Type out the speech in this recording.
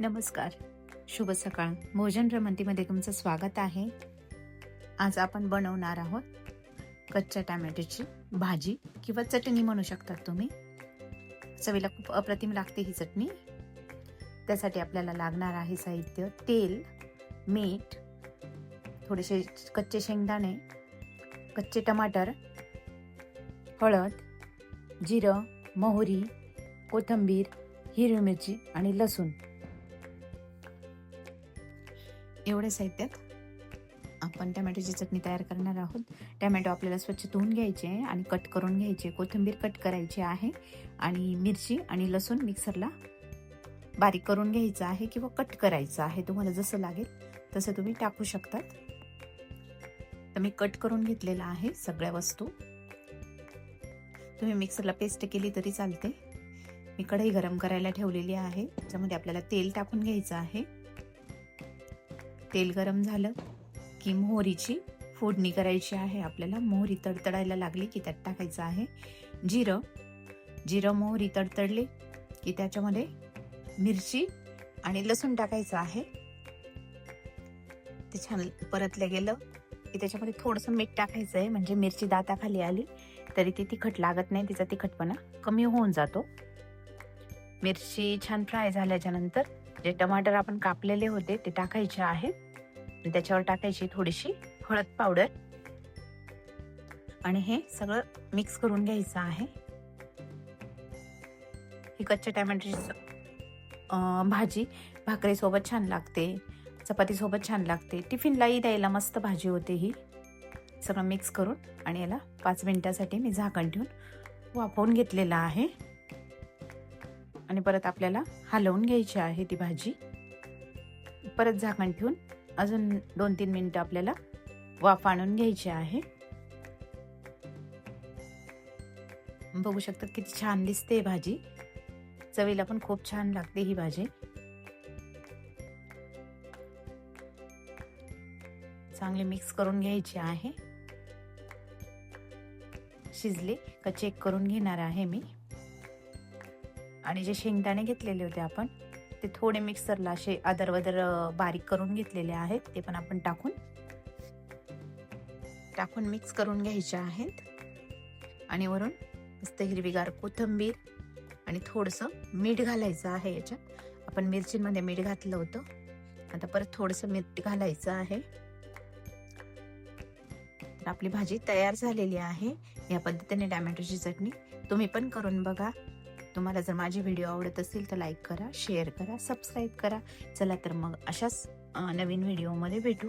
नमस्कार, शुभ सकाळ. भोजन भ्रमंतीमध्ये तुमचं स्वागत आहे. आज आपण बनवणार आहोत कच्च्या टोमॅटोची भाजी किंवा चटणी म्हणू शकतात तुम्ही. चवीला खूप अप्रतिम लागते ही चटणी. त्यासाठी आपल्याला लागणार आहे साहित्य: तेल, मीठ, थोडेसे कच्चे शेंगदाणे, कच्चे टमाटर, हळद, जिरं, मोहरी, कोथिंबीर, हिरवी मिरची आणि लसूण. एवढ्या साहित्यात आपण टोमॅटोची चटणी तयार करणार आहोत. टोमॅटो आपल्याला स्वच्छ धुवून घ्यायचे आणि कट करून घ्यायचे. कोथिंबीर कट करायची आहे आणि मिरची आणि लसूण मिक्सरला बारीक करून घ्यायचं आहे किंवा कट करायचं आहे. तुम्हाला जसं लागेल तसं तुम्ही टाकू शकतात. तर मी कट करून घेतलेला आहे सगळ्या वस्तू. तुम्ही मिक्सरला पेस्ट केली तरी चालते. मी कढई गरम करायला ठेवलेली आहे. त्यामध्ये आपल्याला तेल टाकून घ्यायचं आहे. तेल गरम झालं की मोहरीची फोडणी करायची आहे आपल्याला. मोहरी तडतडायला लागली की त्यात टाकायचं आहे जिरं. मोहरी तडतडली की त्याच्यामध्ये मिरची आणि लसूण टाकायचं आहे. ते छान परतलं गेलं की त्याच्यामध्ये थोडंसं मीठ टाकायचं आहे, म्हणजे मिरची दाताखाली आली तरी ती तिखट लागत नाही, तिचा तिखटपणा कमी होऊन जातो. मिरची छान फ्राय झाल्याच्या नंतर जे टमाटर आपण कापलेले होते ते टाकायचे आहेत. त्याच्यावर टाकायची थोडीशी हळद पावडर आणि हे सगळं मिक्स करून घ्यायचं आहे. ही कच्च्या टोमॅटोची भाजी भाकरी सोबत छान लागते, चपाती सोबत छान लागते, टिफिनलाही द्यायला मस्त भाजी होते ही. सगळं मिक्स करून आणि याला 5 मिनिटासाठी मी झाकण ठेवून वाफवून घेतलेला आहे. आणि परत आपल्याला हलवून घ्यायची आहे ती भाजी. परत झाकण ठेवून अजून 2-3 मिनिटं आपल्याला वाफ आणून घ्यायची आहे. बघू शकता किती छान दिसते भाजी. चवीला पण खूप छान लागते ही भाजी. चांगली मिक्स करून घ्यायची आहे. शिजले का चेक करून घेणार आहे मी. आणि जे शेंगदाणे घेतलेले होते आपण ते थोडे मिक्सरला असे आदरवदर बारीक करून घेतलेले आहेत. ते पण आपण टाकून मिक्स करून घ्यायचे आहेत. आणि वरून मस्त हिरवीगार कोथिंबीर आणि थोडंसं मीठ घालायचं आहे. याच्यात आपण मिरचीमध्ये मीठ घातलं होतं, आता परत थोडंसं मीठ घालायचं आहे. तर आपली भाजी तयार झालेली आहे. या पद्धतीने टोमॅटोची चटणी तुम्ही पण करून बघा. तुम्हाला जर माझे व्हिडिओ आवडत असतील तर लाईक करा, शेअर करा, सबस्क्राईब करा. चला तर मग अशाच नवीन व्हिडिओमध्ये भेटू.